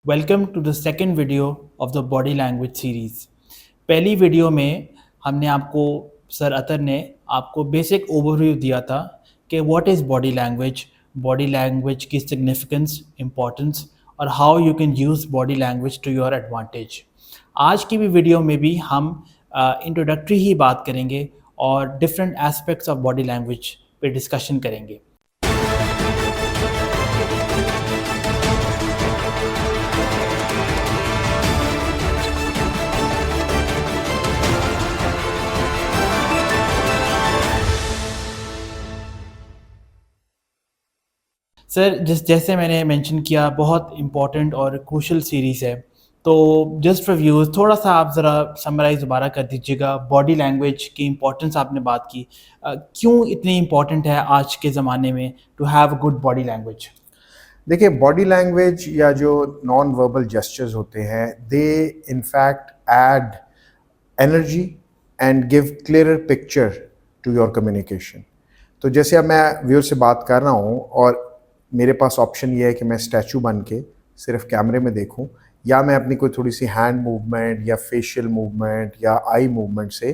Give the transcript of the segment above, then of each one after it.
Welcome to the second video of the body language series. पहली video में हमने आपको सर अतर ने आपको बेसिक ओवरव्यू दिया था कि व्हाट इज़ बॉडी लैंग्वेज की सिग्निफिकेंस, इम्पोर्टेंस और how you can use body language to your advantage. आज की भी वीडियो में भी हम इंट्रोडक्टरी ही बात करेंगे और different aspects of body language पे डिस्कशन करेंगे। सर जैसे मैंने मेंशन किया, बहुत इम्पोर्टेंट और क्रूशल सीरीज़ है। तो जस्ट फॉर व्यूज़ थोड़ा सा आप ज़रा समराइज़ दोबारा कर दीजिएगा। बॉडी लैंग्वेज की इम्पोर्टेंस आपने बात की, क्यों इतनी इम्पोर्टेंट है आज के ज़माने में to have good body language? देखिए, बॉडी लैंग्वेज या जो नॉन वर्बल जेस्चर्स होते हैं, they in fact add energy and give clearer picture to your communication. तो जैसे अब मैं व्यूअर से बात कर रहा हूँ और मेरे पास ऑप्शन ये है कि मैं स्टैचू बन के सिर्फ कैमरे में देखूँ, या मैं अपनी कोई थोड़ी सी हैंड मूवमेंट या फेशियल मूवमेंट या आई मूवमेंट से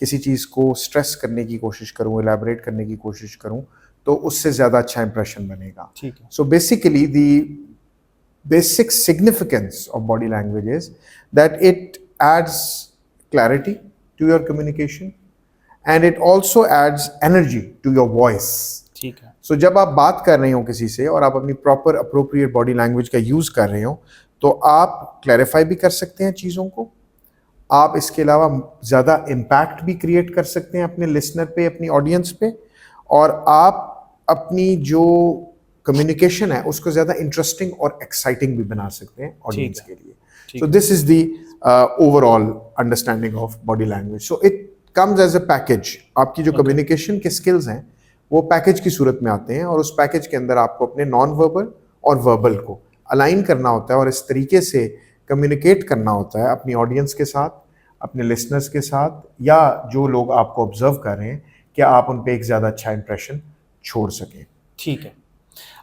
किसी चीज़ को स्ट्रेस करने की कोशिश करूँ, एलैबोरेट करने की कोशिश करूँ, तो उससे ज़्यादा अच्छा इंप्रेशन बनेगा। ठीक है। So basically the basic significance of body language is that it adds clarity to your communication and it also adds energy to your voice. ठीक है। सो जब आप बात कर रहे हो किसी से और आप अपनी प्रॉपर अप्रोप्रिएट बॉडी लैंग्वेज का यूज़ कर रहे हो, तो आप क्लैरिफाई भी कर सकते हैं चीज़ों को। आप इसके अलावा ज़्यादा इम्पैक्ट भी क्रिएट कर सकते हैं अपने लिसनर पे, अपनी ऑडियंस पे, और आप अपनी जो कम्युनिकेशन है उसको ज़्यादा इंटरेस्टिंग और एक्साइटिंग भी बना सकते हैं ऑडियंस के लिए। So this is the overall understanding of body language. So it comes as a package. आपकी जो कम्युनिकेशन के स्किल्स हैं वो पैकेज की सूरत में आते हैं, और उस पैकेज के अंदर आपको अपने नॉन वर्बल और वर्बल को अलाइन करना होता है और इस तरीके से कम्युनिकेट करना होता है अपनी ऑडियंस के साथ, अपने लिसनर्स के साथ, या जो लोग आपको ऑब्जर्व कर रहे हैं, कि आप उन पे एक ज़्यादा अच्छा इंप्रेशन छोड़ सकें। ठीक है।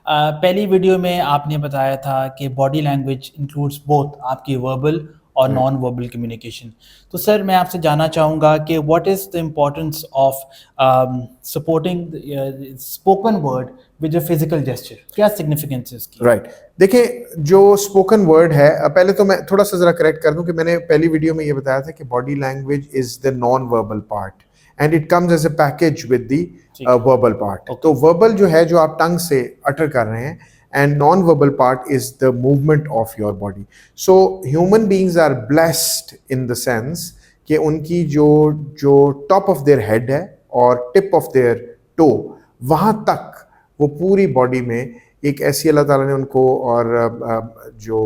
पहली वीडियो में आपने बताया था कि बॉडी लैंग्वेज इंक्लूड्स बोथ आपकी वर्बल और नॉन वर्बल कम्युनिकेशन। तो सर मैं आपसे जानना चाहूँगा कि what is the importance of supporting spoken word with a physical gesture? क्या सिग्निफिकेंस है इसकी? राइट। देखिए, जो स्पोकन वर्ड है, पहले तो मैं थोड़ा सा ज़रा करेक्ट कर दूं कि मैंने पहली वीडियो में ये बताया था कि body language is the non verbal part and it comes as a package with the verbal part. तो वर्बल जो है, जो आप टंग से अटर कर रहे हैं, and non-verbal part is the movement of your body. So human beings are blessed in the sense कि उनकी जो जो top of their head है और tip of their toe, वहाँ तक वो पूरी बॉडी में एक ऐसी अल्लाह ताला ने उनको, और जो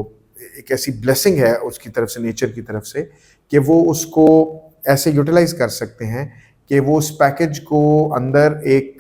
एक ऐसी ब्लेसिंग है उसकी तरफ से, नेचर की तरफ से, कि वो उसको ऐसे यूटिलाइज कर सकते हैं कि वो उस पैकेज को अंदर एक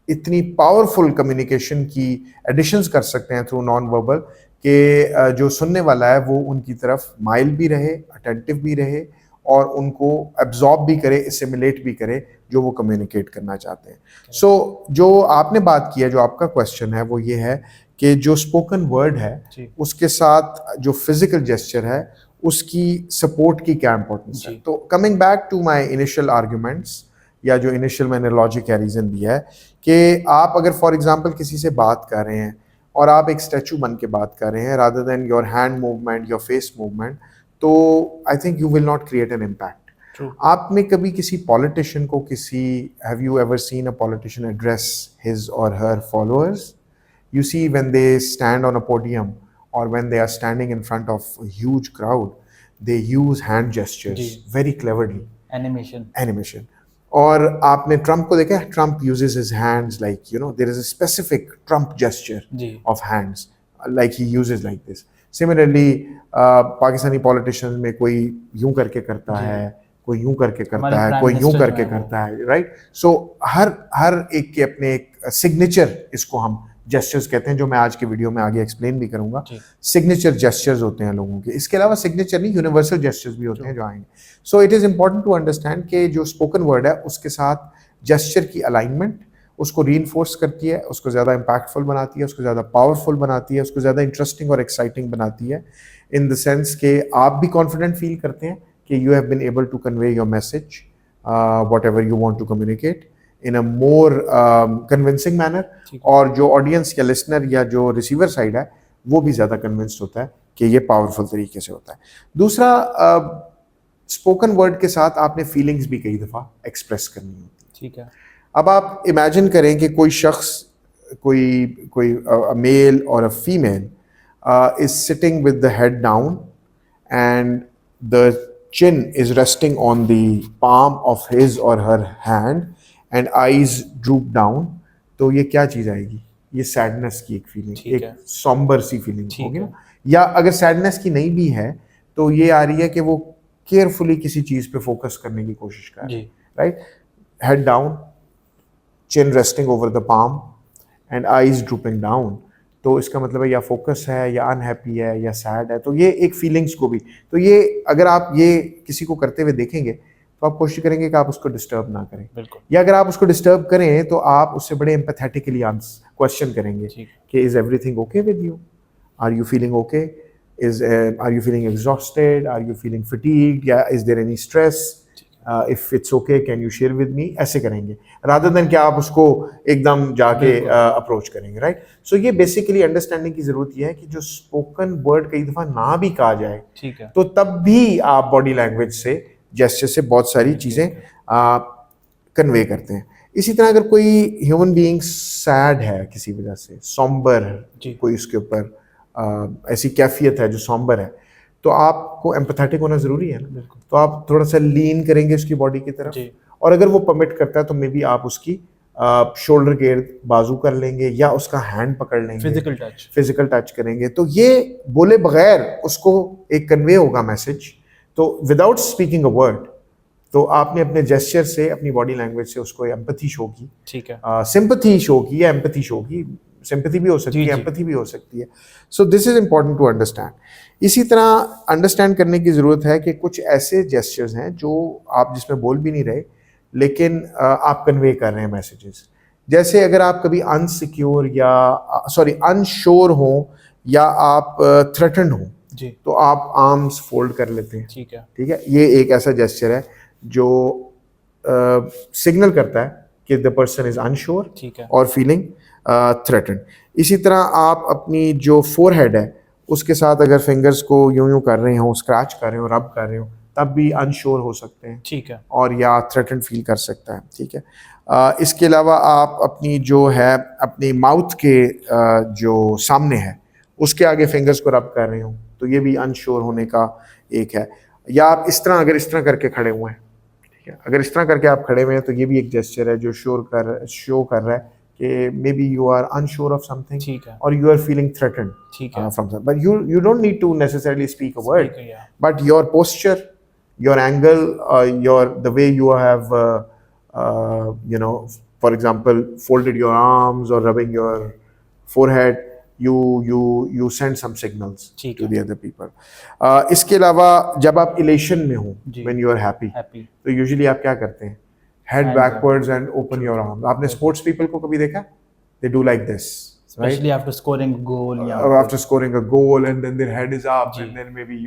इतनी पावरफुल कम्युनिकेशन की एडिशंस कर सकते हैं थ्रू नॉन वर्बल, कि जो सुनने वाला है वो उनकी तरफ माइल भी रहे, अटेंटिव भी रहे, और उनको एब्जॉर्ब भी करे, एसिमिलेट भी करे जो वो कम्युनिकेट करना चाहते हैं। सो जो आपने बात की है, जो आपका क्वेश्चन है, वो ये है कि जो स्पोकन वर्ड है उसके साथ जो फिजिकल जेस्चर है उसकी सपोर्ट की क्या इंपॉर्टेंस है। तो coming back to my initial arguments, या जो इनिशियल मैंने लॉजिक या रीज़न दिया है, कि आप अगर फॉर एग्जांपल किसी से बात कर रहे हैं और आप एक स्टैचू बन के बात कर रहे हैं rather than your hand movement, your face movement, तो I think you will not create an impact. आपने कभी किसी पॉलिटिशियन को have you ever seen a politician address his or her followers? You see, when they stand on a podium or when they are standing in front of a huge crowd, they use hand gestures very cleverly. Animation. और आपने Trump को देखा है? Trump uses his hands like, there is a specific Trump gesture of hands, like he uses like this. Similarly, Pakistani politicians में कोई यूं करके करता है, कोई यूं करके करता है, कोई यूं करके करता है, राइट? सो हर एक के अपने एक सिग्नेचर, इसको हम जेस्चर्स कहते हैं, जो मैं आज के वीडियो में आगे एक्सप्लेन भी करूंगा। सिग्नेचर जेस्चर्स होते हैं लोगों के। इसके अलावा सिग्नेचर नहीं, यूनिवर्सल जेस्चर्स भी होते हैं जो आएंगे। So it is important to understand कि जो स्पोकन वर्ड है उसके साथ जेस्चर की अलाइनमेंट, उसको रीइंफोर्स करती है, उसको ज़्यादा इम्पैक्टफुल बनाती है, उसको ज़्यादा पावरफुल बनाती है, उसको ज़्यादा इंटरेस्टिंग और एक्साइटिंग बनाती है, इन द सेंस कि आप भी कॉन्फिडेंट फील करते हैं कि you have been able to convey your message whatever you want to communicate in a more convincing manner, और जो ऑडियंस या लिसनर या जो रिसीवर साइड है वो भी ज़्यादा कन्विंस्ड होता है कि ये पावरफुल तरीके से होता है। दूसरा, स्पोकन वर्ड के साथ आपने फीलिंग्स भी कई दफ़ा एक्सप्रेस करनी होती है। ठीक है। अब आप इमेजिन करें कि कोई शख्स, कोई मेल और a female is sitting with the head down and the chin is resting on the palm of his or her hand and eyes droop down, तो ये क्या चीज़ आएगी? ये सैडनेस की एक फीलिंग, एक सॉम्बर सी फीलिंग होगी ना। या अगर सैडनेस की नहीं भी है तो ये आ रही है कि वो केयरफुली किसी चीज़ पे फोकस करने की कोशिश कर रहे हैं, right? Head down, chin resting over the palm and eyes drooping down, तो इसका मतलब है या फोकस है या अनहैप्पी है या सैड है। तो ये एक फीलिंग्स को भी, तो ये अगर आप ये किसी को करते हुए देखेंगे तो आप कोशिश करेंगे कि आप उसको डिस्टर्ब ना करें, या अगर आप उसको डिस्टर्ब करें तो आप उससे बड़े एम्पैथेटिकली क्वेश्चन करेंगे कि is everything okay with you, are you feeling okay, are you feeling exhausted, are you feeling fatigued, या is there any stress, if it's okay can you share with me, ऐसे करेंगे rather than कि आप उसको एकदम जाके approach करेंगे, right? सो ये बेसिकली अंडरस्टैंडिंग की जरूरत ये है कि जो स्पोकन वर्ड कई दफा ना भी कहा जाए, ठीक है, तो तब भी आप बॉडी लैंग्वेज से, जेस्चर से बहुत सारी चीजें कन्वे करते हैं। इसी तरह अगर कोई ह्यूमन बीइंग सैड है किसी वजह से, सॉम्बर, कोई उसके ऊपर ऐसी कैफियत है जो सॉम्बर है, तो आपको एम्पैथेटिक होना जरूरी है ना, तो आप थोड़ा सा लीन करेंगे उसकी बॉडी की तरफ, और अगर वो परमिट करता है तो मे बी आप उसकी शोल्डर के बाजू कर लेंगे या उसका हैंड पकड़ लेंगे, फिजिकल टच करेंगे, तो ये बोले बगैर उसको एक कन्वे होगा मैसेज। तो विदाउट स्पीकिंग अ वर्ड, तो आपने अपने जेस्चर से, अपनी बॉडी लैंग्वेज से उसको एम्पैथी शो की, ठीक है, सिंपैथी शो की या एम्पैथी शो की, सिंपैथी भी हो सकती है, एम्पैथी भी हो सकती है। So this is important to understand. इसी तरह अंडरस्टैंड करने की ज़रूरत है कि कुछ ऐसे जेस्चर्स हैं जो आप जिसमें बोल भी नहीं रहे लेकिन आप कन्वे कर रहे हैं मैसेजेस। जैसे अगर आप कभी अनसिक्योर या अनश्योर हो या आप थ्रेटन्ड हो, तो आप आर्म्स फोल्ड कर लेते हैं, ठीक है, ये एक ऐसा जेस्चर है जो सिग्नल करता है कि द पर्सन इज अनश्योर और फीलिंग थ्रेटन्ड। इसी तरह आप अपनी जो फोरहेड है उसके साथ अगर फिंगर्स को यूं कर रहे हो, स्क्रैच कर रहे हो, रब कर रहे हो, तब भी अनश्योर हो सकते हैं, ठीक है, और या थ्रेटन फील कर सकता है, ठीक है। इसके अलावा आप अपनी जो है अपनी माउथ के जो सामने है उसके आगे फिंगर्स को रब कर रहे हो, तो ये भी अनश्योर होने का एक है। या आप अगर इस तरह करके खड़े हुए हैं, ठीक है, अगर इस तरह करके आप खड़े हुए हैं तो ये भी एक जेस्चर है जो शो कर रहा है may be you are unsure of something, or you are feeling threatened from something, but you don't need to necessarily speak a word, but your posture, your angle, the way you have for example folded your arms or rubbing your forehead, you send some signals to the other people. इसके अलावा जब आप elation में हो, when you are happy, तो usually आप क्या करते हैं? Head backwards and open your arms. आपने sports people को कभी देखा? They do like this, right? Especially after scoring a goal, or after scoring a goal, and then their head is up, and then maybe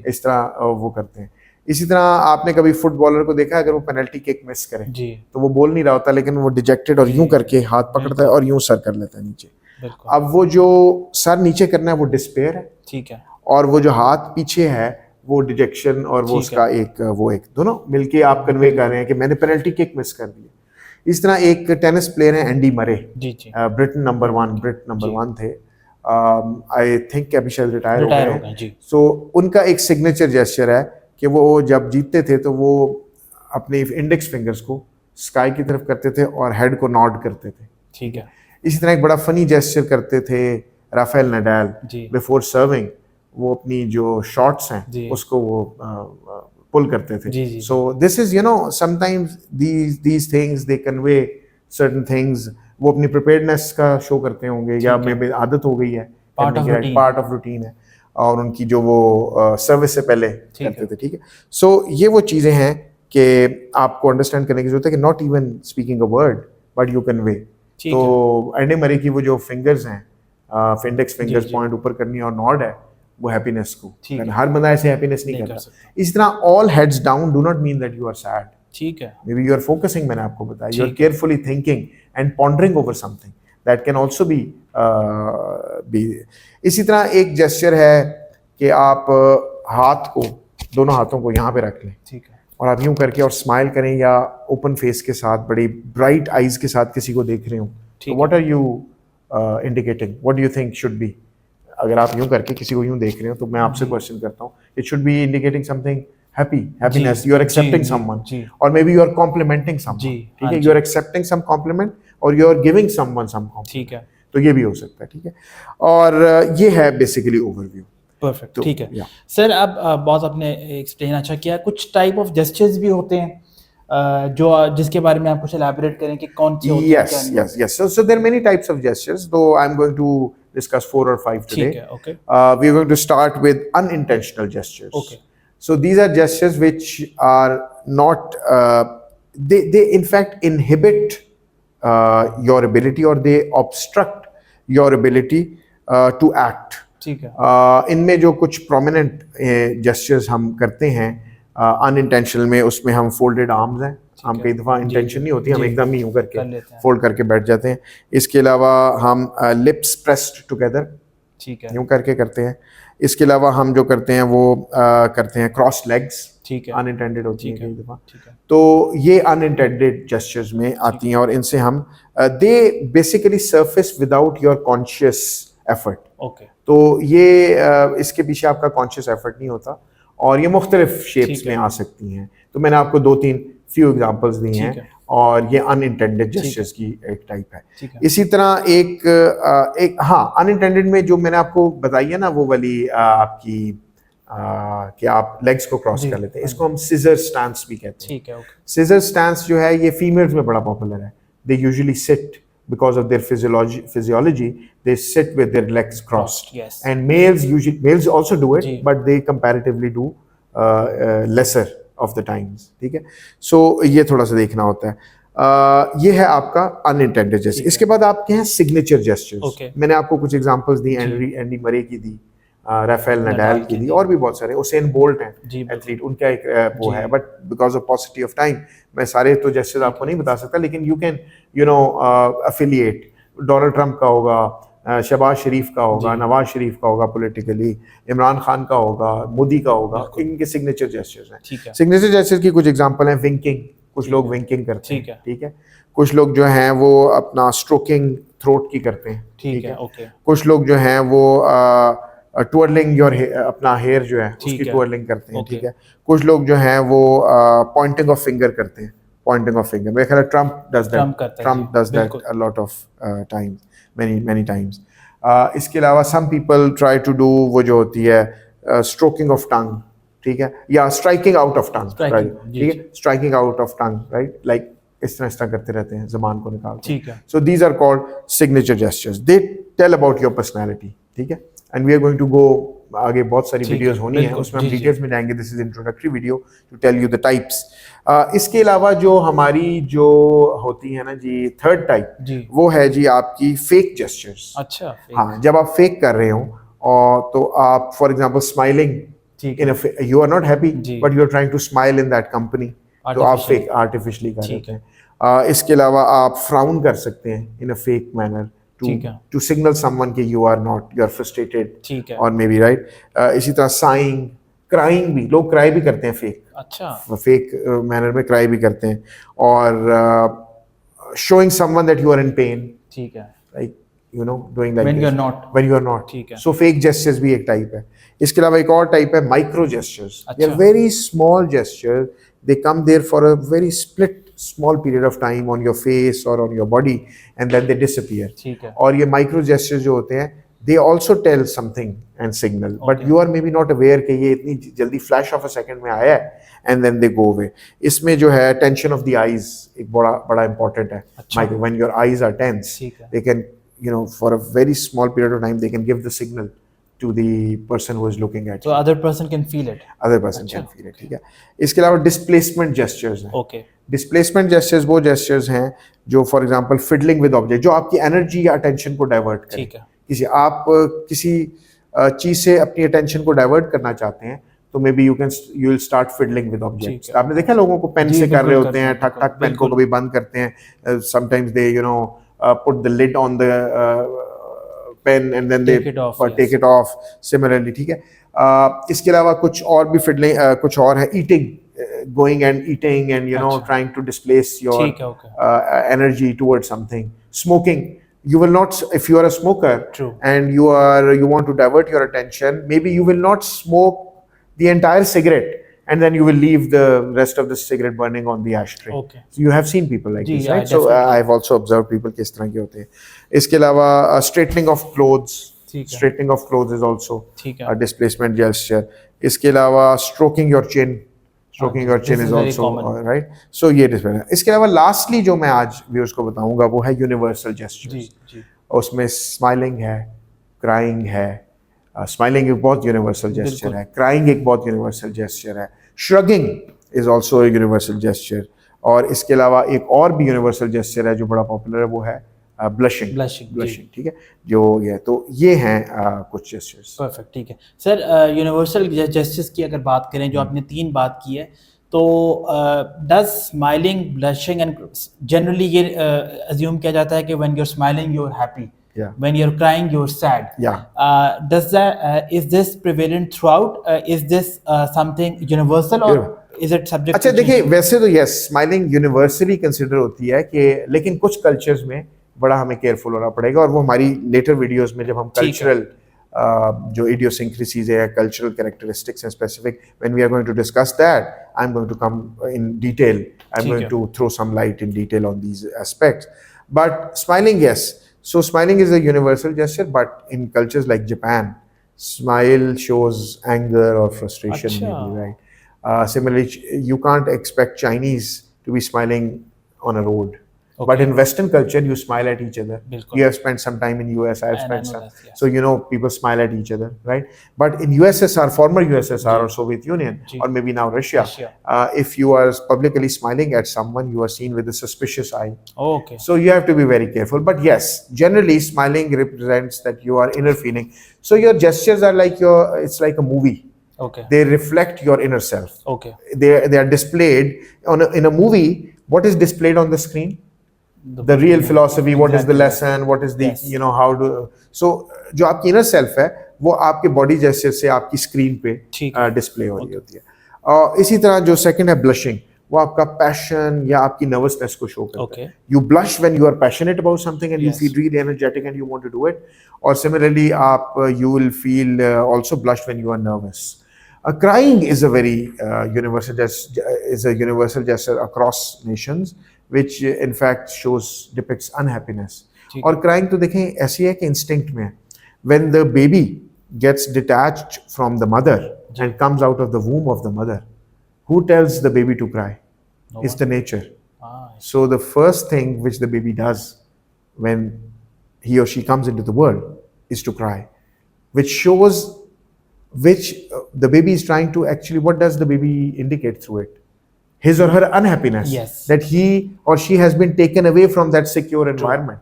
इस तरह वो करते हैं। इसी तरह आपने कभी फुटबॉलर को देखा अगर वो पेनल्टी किक मिस करे तो वो बोल नहीं रहा होता, लेकिन वो डिजेक्टेड और यूं करके हाथ पकड़ता है और यूं सर कर लेता है नीचे। अब वो जो सर नीचे करना है वो डिस्पेयर है, ठीक है, और वो जो हाथ पीछे है वो डिजेक्शन और वो उसका एक दोनों मिलके आप कन्वे कर रहे हैं कि मैंने पेनल्टी किक मिस कर दी। इस तरह एक टेनिस प्लेयर है एंडी मरे, ब्रिट नंबर वन थे, आई थिंक अभी शायद रिटायर हो गए। सो उनका एक सिग्नेचर जेस्चर है कि वो जब जीतते थे तो वो अपने इंडेक्स फिंगर्स को स्काई की तरफ करते थे और हेड को नॉड करते थे, ठीक है। इसी तरह एक बड़ा फनी जेस्चर करते थे राफेल नडाल बिफोर सर्विंग, वो अपनी जो शॉट्स हैं उसको वो पुल करते थे। सो this is sometimes these things they convey certain things, वो अपनी प्रिपेयर्डनेस का शो करते होंगे या मे बी आदत हो गई है, पार्ट ऑफ रूटीन है, और उनकी जो वो सर्विस से पहले करते थे, ठीक है। सो ये वो चीज़ें हैं कि आपको अंडरस्टैंड करने की जरूरत है कि not even speaking a word, but you convey. ठीक तो एंडी मरे की वो जो फिंगर्स हैं, इंडेक्स फिंगर्स जी। पॉइंट ऊपर करनी और नॉड है, वो हैप्पीनेस को, ठीक है। हर बंदा ऐसे हैप्पीनेस नहीं नहीं कर करता। सकता। इस तरह all heads down do not mean that you are sad. ठीक है। Maybe you are focusing, मैंने आपको बताया, you are ठीक है। carefully thinking and pondering over something that can also be इसी तरह एक जेस्चर है कि आप हाथ को, दोनों हाथों को यहाँ पे रख लें ठीक है। और आप यूं करके और स्माइल करें या ओपन फेस के साथ बड़ी ब्राइट आईज के साथ किसी को देख रहे हो, तो ठीक what are you indicating, what do you think should be? अगर आप यूं करके किसी को यूं देख रहे हो तो मैं आपसे क्वेश्चन करता हूँ, it should be indicating something happiness, you are accepting someone, or maybe you are complimenting someone, ठीक है, you are accepting some compliment or you are giving someone some compliment, ठीक है। तो ये भी हो सकता है, ठीक है। और ये है बेसिकली ओवरव्यू। परफेक्ट, ठीक है। सर अब बहुत आपने एक्सप्लेन अच्छा किया, कुछ टाइप ऑफ जेस्चर्स भी होते हैं जो जिसके बारे में आप कुछ एलैबोरेट करें कि कौन से होते हैं? Yes. So there are many types of gestures, though I'm going to discuss 4 or 5 today. ठीक है, okay. We are going to start with unintentional gestures. Okay. So these are gestures which are not, they in fact inhibit your ability or they obstruct your ability to act. ठीक है। इनमें जो कुछ prominent gestures हम करते हैं unintentional में, उसमें हम folded arms हैं, हम कई दफ़ा इंटेंशन नहीं होती, हम एकदम ही यूँ करके फोल्ड करके बैठ जाते हैं। इसके अलावा हम लिप्स प्रेस्ड टुगेदर, ठीक है, यूँ करके करते हैं। इसके अलावा हम जो करते हैं वो करते हैं क्रॉस लेग्स, ठीक है, अनइंटेंडेड होती है कई दफ़ा, ठीक है। तो ये अनइंटेंडेड जेस्चर्स में आती हैं और इनसे हम they basically surface without your conscious effort. Okay. तो ये इसके पीछे आपका कॉन्शियस एफर्ट नहीं होता और ये मुख्तलिफ शेप्स में आ सकती हैं। तो मैंने आपको 2-3 फ्यू एग्जांपल्स दी हैं और ये अनइंटेंडेड जेस्चर्स की एक टाइप है। इसी तरह एक हाँ अनइंटेंडेड में जो मैंने आपको बताई है ना, वो वाली आपकी कि आप लेग्स को क्रॉस कर लेते हैं, इसको हम सिजर स्टांस भी कहते हैं। ठीक है। सिजर स्टांस जो है ये फीमेल्स में बड़ा पॉपुलर है। They usually sit because of their physiology, they sit with their legs crossed. Yes. And males also do it, but they comparatively do lesser of the times. ठीक है, so ये थोड़ा सा देखना होता है। ये है आपका अनइंटेंडेड जेस्चर। इसके बाद आपके हैं सिग्नेचर जेस्चर्स। मैंने आपको कुछ एग्जांपल्स दी, एंडी मरे की दी, राफेल नडाल की दी, और भी बहुत सारे, उसेन बोल्ट हैं एथलीट, उनका एक वो है, but because of पॉसिटी of time मैं सारे तो जेस्चर्स आपको नहीं बता सकता, लेकिन you can affiliate. Donald Trump का होगा, शहबाज शरीफ का होगा, नवाज शरीफ का होगा पॉलिटिकली, इमरान खान का होगा, मोदी का होगा, इनके सिग्नेचर जेस्चर्स हैं। सिग्नेचर जेस्चर्स की कुछ एग्जांपल हैं, विंकिंग, कुछ लोग विंकिंग करते हैं, ठीक है। कुछ लोग जो हैं वो अपना स्ट्रोकिंग थ्रोट की करते हैं, ठीक है। कुछ लोग जो हैं वो ट्वर्लिंग योर अपना हेयर जो है उसकी ट्वर्लिंग करते हैं, ठीक है। कुछ लोग जो हैं वो पॉइंटिंग ऑफ फिंगर करते हैं, पॉइंटिंग ऑफ फिंगर। मेरे ख्याल है Trump does that a lot of times, many times. इसके अलावा some people try to do वो जो होती है stroking of tongue, ठीक है, या striking out of tongue, right? ठीक है, striking out of tongue, right? Like इस तरह करते रहते हैं, ज़बान को निकालते हैं, ठीक है। So these are called signature gestures. They tell about your personality, ठीक है। And we are going to go, आगे बहुत सारी वीडियोस होनी है, उसमें हम डिटेल्स में जाएंगे। This is introductory video to tell you the types. इसके अलावा जो हमारी जो होती है ना जी, थर्ड टाइप, वो है जी आपकी फेक जेस्चर्स। अच्छा, हाँ, जब आप फेक कर रहे हो और तो आप for example smiling in you are not happy but you are trying to smile in that company, तो आप फेक आर्टिफिशियली कर रहे हैं। इसके अलावा आप फ्राउन कर सकते हैं in a fake manner to signal someone कि you are not, you are frustrated, ठीक है, or maybe right. इसी तरह sighing, crying भी, लोग cry भी करते हैं fake, अच्छा, fake manner में cry भी करते हैं, और showing someone that you are in pain, ठीक है, like you know doing like when you are not, ठीक है, so fake gestures भी एक type है। इसके अलावा एक और type है micro gestures, they are very small gestures, they come there for a very small period of time on your face or on your body and then they disappear, ठीक है। और ये micro gestures जो होते हैं they also tell something and signal, but you are maybe not aware कि ये इतनी जल्दी flash of a second में आया है and then they go away। इसमें जो है tension of the eyes एक बड़ा important है। When your eyes are tense, they can, you know, for a very small period of time they can give the signal to the person who is looking at you. So other person can feel it. Other person can feel it, ठीक है। इसके अलावा displacement gestures हैं। Okay. Displacement gestures वो gestures हैं जो for example fiddling with object, जो आपकी एनर्जी या अटेंशन को डाइवर्ट करें। ठीक है। किसी चीज से अपनी अटेंशन को डाइवर्ट करना चाहते हैं तो मे be you will start fiddling with objects. ठीक है। आपने देखा लोगों को पेन जी, से कर रहे बिल्कुल होते करते हैं, हैं, ठक ठक पेन को बिल्कुल। कभी बंद करते हैं, sometimes they put the lid on the pen and then they Take it off, take yes. It off similarly. ठीक है। इसके अलावा कुछ और भी फिडलिंग कुछ और है, eating, going and eating and अच्छा। trying to displace your ठीक है, okay. energy towards something. Smoking, you will not, if you are a smoker True. and you want to divert your attention, maybe you will not smoke the entire cigarette and then you will leave the rest of the cigarette burning on the ashtray. Okay. So you have seen people like ji, this, yeah, right? So definitely. I've also observed people किस तरह के होते हैं। इसके अलावा straightening of clothes, ठीक है। straightening of clothes is also ठीक है। a displacement gesture. इसके अलावा stroking your chin, stroking your chin This is is very also common. right. So ये displacement है। इसके अलावा lastly जो मैं आज व्यूअर्स को बताऊंगा वो है universal gestures। जी, जी। उसमें स्माइलिंग है, क्राइंग है। स्माइलिंग एक बहुत यूनिवर्सल जेस्चर है, क्राइंग एक बहुत यूनिवर्सल जेस्चर है, श्रगिंग इज ऑल्सो एक यूनिवर्सल जेस्चर। और इसके अलावा एक और भी यूनिवर्सल जेस्चर है जो बड़ा पॉपुलर है, वो है ब्लशिंग। Blushing, ठीक है। जो ये तो ये हैं कुछ जेस्चर्स। परफेक्ट, ठीक है सर। यूनिवर्सल जेस्चर्स की अगर बात करें, जो आपने 3 बात की है, तो does smiling, blushing and generally ये अज्यूम किया जाता है कि when you are smiling you are happy, Yeah. when you're crying you're sad. Yeah. Does that is this prevalent throughout? Is this something universal or is it subject अच्छा to देखिए, change? वैसे तो yes, smiling universally consider होती है कि, लेकिन कुछ cultures में बड़ा हमें केयरफुल होना पड़ेगा, और वो हमारी लेटर वीडियोस में जब हम ठीक है। कल्चरल जो इडियोसिंक्रेसीज है, cultural characteristics and specific, when we are going to discuss that, I am going to come in detail, I am ठीक गोइंग है। To throw some light in detail on these aspects. But smiling, yes, so smiling is a universal gesture, but in cultures like Japan, smile shows anger or frustration, अच्छा। maybe, right? Similarly, you can't expect Chinese to be smiling on a road. Okay. But in Western culture, you smile at each other. बिल्कुल। You have spent some time in US, I have And I spent know some. that, yes. So, people smile at each other, right? But in USSR, former USSR or Soviet Union, जी। or maybe now Russia, Russia. if you are publicly smiling at someone, you are seen with a suspicious eye. Okay. So you have to be very careful. But yes, generally smiling represents that you are inner feeling. So your gestures are like it's like a movie. Okay. They reflect your inner self. Okay. They are displayed in a movie. What is displayed on the screen? The real philosophy. What is the Exactly. lesson? What is the Yes. how do so जो आपकी inner self है वो आपके body gesture से आपकी screen पे ठीक है। डिस्प्ले हो रही होती है। और इसी तरह जो सेकंड है ब्लशिंग, वो आपका पैशन या आपकी नर्वसनेस को शो करता Okay. है। You blush when you are passionate about something and you Yes. Feel really energetic and you want to do it. और सिमिलरली आप you will feel also blush when you are nervous. Crying is a very universal gesture across nations, which in fact depicts unhappiness. ठीक और crying तो देखें ऐसी है कि instinct में है। When the baby gets detached from the mother and comes out of the womb of the mother, who tells the baby to cry? No It's one. the nature. Ah, So the first thing which the baby does when he or she comes into the world is to cry, which shows the baby is trying to actually, what does the baby indicate through it? His or her unhappiness. Yes. That he or she has been taken away from that secure environment,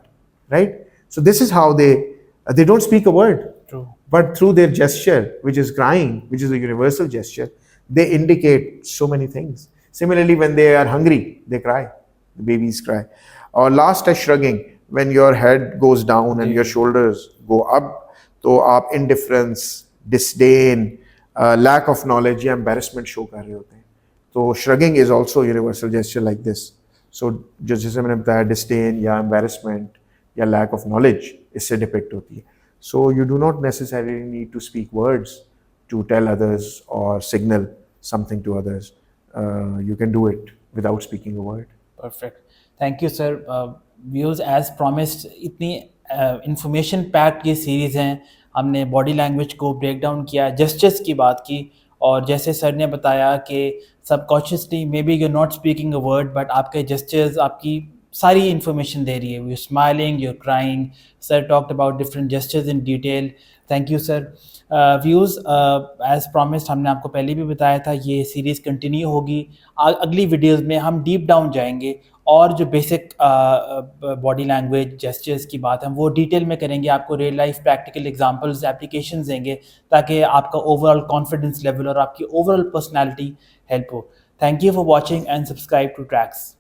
right? So this is how they don't speak a word, true. but through their gesture, which is crying, which is a universal gesture, they indicate so many things. Similarly, when they are hungry, they cry. The babies cry. Or last is shrugging. When your head goes down and your shoulders go up, तो आप indifference, disdain, lack of knowledge या embarrassment show कर रहे होते हैं। तो shrugging is also a universal gesture like this. So जो जैसे मैंने बताया, disdain या embarrassment या lack of knowledge इससे depict होती है। So you do not necessarily need to speak words to tell others or signal something to others. You can do it without speaking a word. Perfect, thank you sir. Views as promised, इतनी information packed ये series हैं। हमने body language को break down किया, gestures की बात की, और जैसे सर ने बताया कि subconsciously may be you not speaking a word, but आपके जेस्चर्स, आपकी सारी इन्फॉर्मेशन दे रही है. You're smiling, you're crying. Sir talked about different gestures in detail. Thank you, sir. Views, as promised, हमने आपको पहले भी बताया था, ये सीरीज़ कंटिन्यू होगी. अगली वीडियोस में हम डीप डाउन जाएंगे और जो बेसिक बॉडी लैंग्वेज जेस्चर्स की बात है वो डिटेल में करेंगे, आपको real life practical examples applications देंगे ताकि आपका ओवरऑल कॉन्फिडेंस लेवल और आपकी ओवरऑल पर्सनालिटी हेल्प हो. Thank you for watching and subscribe to tracks.